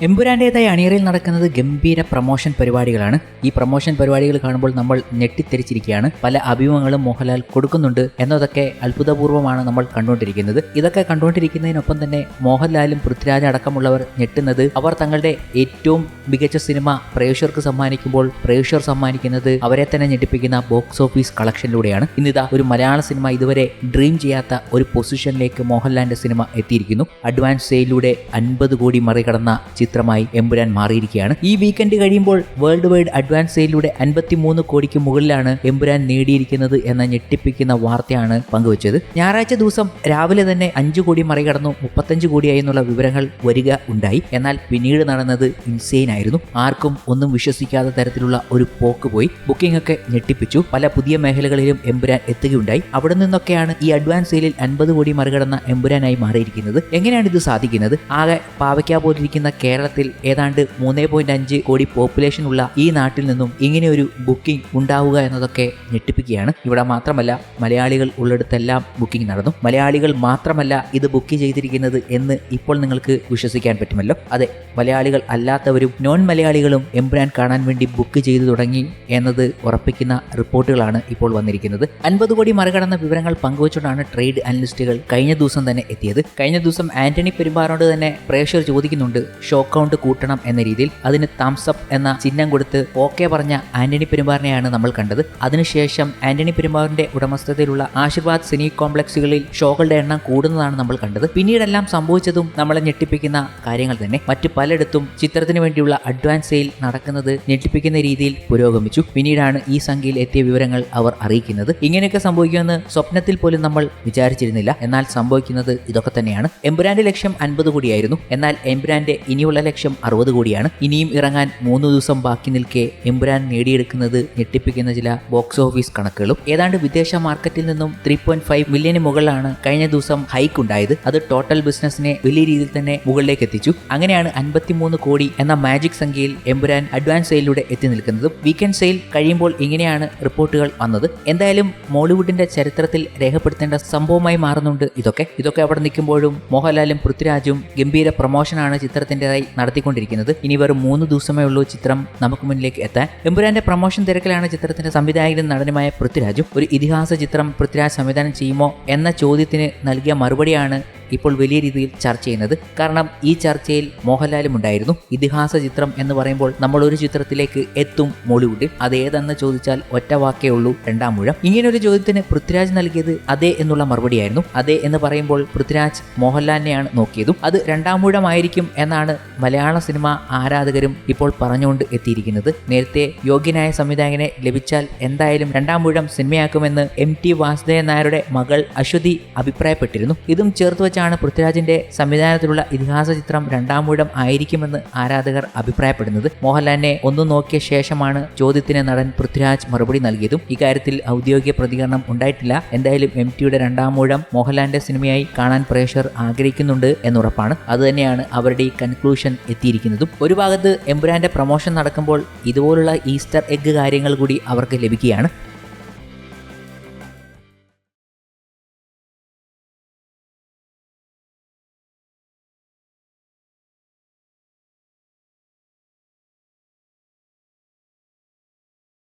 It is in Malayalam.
എമ്പുരാന്റേതായ അണിയറയിൽ നടക്കുന്നത് ഗംഭീര പ്രൊമോഷൻ പരിപാടികളാണ്. ഈ പ്രൊമോഷൻ പരിപാടികൾ കാണുമ്പോൾ നമ്മൾ ഞെട്ടിത്തെരിച്ചിരിക്കുകയാണ്. പല അഭിമുഖങ്ങളും മോഹൻലാൽ കൊടുക്കുന്നുണ്ട് എന്നതൊക്കെ അത്ഭുതപൂർവ്വമാണ് നമ്മൾ കണ്ടുകൊണ്ടിരിക്കുന്നത്. ഇതൊക്കെ കണ്ടുകൊണ്ടിരിക്കുന്നതിനൊപ്പം തന്നെ മോഹൻലാലും പൃഥ്വിരാജ് അടക്കമുള്ളവർ ഞെട്ടുന്നത് അവർ തങ്ങളുടെ ഏറ്റവും മികച്ച സിനിമ പ്രേക്ഷകർക്ക് സമ്മാനിക്കുമ്പോൾ പ്രേക്ഷകർ സമ്മാനിക്കുന്നത് അവരെ തന്നെ ഞെട്ടിപ്പിക്കുന്ന ബോക്സ് ഓഫീസ് കളക്ഷനിലൂടെയാണ്. ഇന്നിതാ ഒരു മലയാള സിനിമ ഇതുവരെ ഡ്രീം ചെയ്യാത്ത ഒരു പൊസിഷനിലേക്ക് മോഹൻലാലിന്റെ സിനിമ എത്തിയിരിക്കുന്നു. അഡ്വാൻസ് സെയിലൂടെ 50 കോടി മറികടന്ന ചിത്രമായി എമ്പുരാൻ മാറിയിരിക്കുകയാണ്. ഈ വീക്കെൻഡ് കഴിയുമ്പോൾ വേൾഡ് വൈഡ് അഡ്വാൻസ് സെയിലൂടെ 53 കോടിക്ക് മുകളിലാണ് എമ്പുരാൻ നേടിയിരിക്കുന്നത് എന്ന ഞെട്ടിപ്പിക്കുന്ന വാർത്തയാണ് പങ്കുവച്ചത്. ഞായറാഴ്ച ദിവസം രാവിലെ തന്നെ 5 കോടി മറികടന്നു 35 കോടിയായി എന്നുള്ള വിവരങ്ങൾ വരിക ഉണ്ടായി. എന്നാൽ പിന്നീട് നടന്നത് ഇൻസെയിൻ ആയിരുന്നു. ആർക്കും ഒന്നും വിശ്വസിക്കാത്ത തരത്തിലുള്ള ഒരു പോക്ക് പോയി. ബുക്കിംഗ് ഒക്കെ ഞെട്ടിപ്പിച്ചു. പല പുതിയ മേഖലകളിലും എമ്പുരാൻ എത്തുകയുണ്ടായി. അവിടെ നിന്നൊക്കെയാണ് ഈ അഡ്വാൻസ് സെയിലിൽ 50 കോടി മറികടന്ന എമ്പുരാനായി മാറിയിരിക്കുന്നത്. എങ്ങനെയാണ് ഇത് സാധിക്കുന്നത്? ആകെ പാവയ്ക്ക പോലിരിക്കുന്ന കേരളത്തിൽ ഏതാണ്ട് 3.5 കോടി പോപ്പുലേഷൻ ഉള്ള ഈ നാട്ടിൽ നിന്നും ഇങ്ങനെ ഒരു ബുക്കിംഗ് ഉണ്ടാവുക എന്നതൊക്കെ ഞെട്ടിപ്പിക്കുകയാണ്. ഇവിടെ മാത്രമല്ല, മലയാളികൾ ഉള്ളിടത്തെല്ലാം ബുക്കിംഗ് നടന്നു. മലയാളികൾ മാത്രമല്ല ഇത് ബുക്ക് ചെയ്തിരിക്കുന്നത് എന്ന് ഇപ്പോൾ നിങ്ങൾക്ക് വിശ്വസിക്കാൻ പറ്റുമല്ലോ. അതെ, മലയാളികൾ അല്ലാത്തവരും നോൺ മലയാളികളും എമ്പുരാൻ കാണാൻ വേണ്ടി ബുക്ക് ചെയ്തു തുടങ്ങി എന്നത് ഉറപ്പിക്കുന്ന റിപ്പോർട്ടുകളാണ് ഇപ്പോൾ വന്നിരിക്കുന്നത്. 50 കോടി മറികടന്ന വിവരങ്ങൾ പങ്കുവച്ചുകൊണ്ടാണ് ട്രേഡ് അനലിസ്റ്റുകൾ കഴിഞ്ഞ ദിവസം തന്നെ എത്തിയത്. കഴിഞ്ഞ ദിവസം ആന്റണി പെരുമ്പാറോട് തന്നെ പ്രേക്ഷകർ ചോദിക്കുന്നുണ്ട് ഷോ കൗണ്ട് കൂട്ടണം എന്ന രീതിയിൽ. അതിന് തംസ് അപ്പ് എന്ന ചിഹ്നം കൊടുത്ത് ഓക്കെ പറഞ്ഞ ആന്റണി പെരുമ്പാറിനെയാണ് നമ്മൾ കണ്ടത്. അതിനുശേഷം ആന്റണി പെരുമ്പാറിന്റെ ഉടമസ്ഥതയിലുള്ള ആശീർവാദ് സിനി കോംപ്ലക്സുകളിൽ ഷോകളുടെ എണ്ണം കൂടുന്നതാണ് നമ്മൾ കണ്ടത്. പിന്നീടെല്ലാം സംഭവിച്ചതും നമ്മളെ ഞെട്ടിപ്പിക്കുന്ന കാര്യങ്ങൾ തന്നെ. മറ്റു പലയിടത്തും ചിത്രത്തിന് വേണ്ടിയുള്ള അഡ്വാൻസ് സെയിൽ നടക്കുന്നത് ഞെട്ടിപ്പിക്കുന്ന രീതിയിൽ പുരോഗമിച്ചു. പിന്നീടാണ് ഈ സംഖ്യയിൽ എത്തിയ വിവരങ്ങൾ അവർ അറിയിക്കുന്നത്. ഇങ്ങനെയൊക്കെ സംഭവിക്കുമെന്ന് സ്വപ്നത്തിൽ പോലും നമ്മൾ വിചാരിച്ചിരുന്നില്ല. എന്നാൽ സംഭവിക്കുന്നത് ഇതൊക്കെ തന്നെയാണ്. എമ്പുരാന്റെ ലക്ഷ്യം 50 കോടിയായിരുന്നു. എന്നാൽ എമ്പുരാന്റെ ഇനിയുള്ള ലക്ഷ്യം 60 കോടിയാണ്. ഇനിയും ഇറങ്ങാൻ 3 ദിവസം ബാക്കി നിൽക്കെ എമ്പുരാൻ നേടിയെടുക്കുന്നത് ഞെട്ടിപ്പിക്കുന്ന ചില ബോക്സ് ഓഫീസ് കണക്കുകളും. ഏതാണ്ട് വിദേശ മാർക്കറ്റിൽ നിന്നും 3.5 മില്യന് മുകളിലാണ് കഴിഞ്ഞ ദിവസം ഹൈക്ക് ഉണ്ടായത്. അത് ടോട്ടൽ ബിസിനസിനെ വലിയ രീതിയിൽ തന്നെ മുകളിലേക്ക് എത്തിച്ചു. അങ്ങനെയാണ് 53 കോടി എന്ന മാജിക് സംഖ്യയിൽ എമ്പുരാൻ അഡ്വാൻസ് സെയിലൂടെ എത്തി നിൽക്കുന്നതും. വീക്കെൻഡ് സെയിൽ കഴിയുമ്പോൾ ഇങ്ങനെയാണ് റിപ്പോർട്ടുകൾ വന്നത്. എന്തായാലും മോളിവുഡിന്റെ ചരിത്രത്തിൽ രേഖപ്പെടുത്തേണ്ട സംഭവമായി മാറുന്നുണ്ട് ഇതൊക്കെ അവിടെ നിൽക്കുമ്പോഴും മോഹൻലാലും പൃഥ്വിരാജും ഗംഭീര പ്രൊമോഷനാണ് ചിത്രത്തിൻ്റെതായി നടത്തിക്കൊണ്ടിരിക്കുന്നത്. ഇനി വെറും 3 ദിവസമേ ഉള്ളൂ ചിത്രം നമുക്ക് മുന്നിലേക്ക് എത്താൻ. എമ്പുരാന്റെ പ്രൊമോഷൻ തിരക്കിലാണ് ചിത്രത്തിന്റെ സംവിധായകനും നടനുമായ പൃഥ്വിരാജും. ഒരു ഇതിഹാസ ചിത്രം പൃഥ്വിരാജ് സംവിധാനം ചെയ്യുമോ എന്ന ചോദ്യത്തിന് നൽകിയ മറുപടിയാണ് ഇപ്പോൾ വലിയ രീതിയിൽ ചർച്ച ചെയ്യുന്നത്. കാരണം ഈ ചർച്ചയിൽ മോഹൻലാലും ഉണ്ടായിരുന്നു. ഇതിഹാസ ചിത്രം എന്ന് പറയുമ്പോൾ നമ്മൾ ഒരു ചിത്രത്തിലേക്ക് എത്തും മോളിവുഡിൽ. അതേതെന്ന് ചോദിച്ചാൽ ഒറ്റ വാക്കേ ഉള്ളൂ, 2-ാം ഊഴം. ഇങ്ങനൊരു ചോദ്യത്തിന് പൃഥ്വിരാജ് നൽകിയത് അതെ എന്നുള്ള മറുപടിയായിരുന്നു. അതെ എന്ന് പറയുമ്പോൾ പൃഥ്വിരാജ് മോഹൻലാലിനെയാണ് നോക്കിയതും. അത് 2-ാം ഊഴമായിരിക്കും എന്നാണ് മലയാള സിനിമ ആരാധകരും ഇപ്പോൾ പറഞ്ഞുകൊണ്ട് എത്തിയിരിക്കുന്നത്. നേരത്തെ യോഗ്യനായ സംവിധായകനെ ലഭിച്ചാൽ എന്തായാലും 2-ാം ഊഴം സിനിമയാക്കുമെന്ന് MT വാസുദേവൻ നായരുടെ മകൾ അശ്വതി അഭിപ്രായപ്പെട്ടിരുന്നു. ഇതും ചേർത്ത് ാണ് പൃഥ്വിരാജിന്റെ സംവിധാനത്തിലുള്ള ഇതിഹാസ ചിത്രം 2-ാം ഊഴം ആയിരിക്കുമെന്ന് ആരാധകർ അഭിപ്രായപ്പെടുന്നത്. മോഹൻലാലിനെ ഒന്നു നോക്കിയ ശേഷമാണ് ചോദ്യത്തിന് നടൻ പൃഥ്വിരാജ് മറുപടി നൽകിയതും. ഇക്കാര്യത്തിൽ ഔദ്യോഗിക പ്രതികരണം ഉണ്ടായിട്ടില്ല. എന്തായാലും MTയുടെ 2-ാം ഊഴം മോഹൻലാലിന്റെ സിനിമയായി കാണാൻ പ്രേക്ഷകർ ആഗ്രഹിക്കുന്നുണ്ട് എന്നുറപ്പാണ്. അതുതന്നെയാണ് അവരുടെ ഈ കൺക്ലൂഷൻ എത്തിയിരിക്കുന്നതും. ഒരു ഭാഗത്ത് എമ്പുരാന്റെ പ്രൊമോഷൻ നടക്കുമ്പോൾ ഇതുപോലുള്ള ഈസ്റ്റർ എഗ് കാര്യങ്ങൾ കൂടി അവർക്ക് ലഭിക്കുകയാണ്.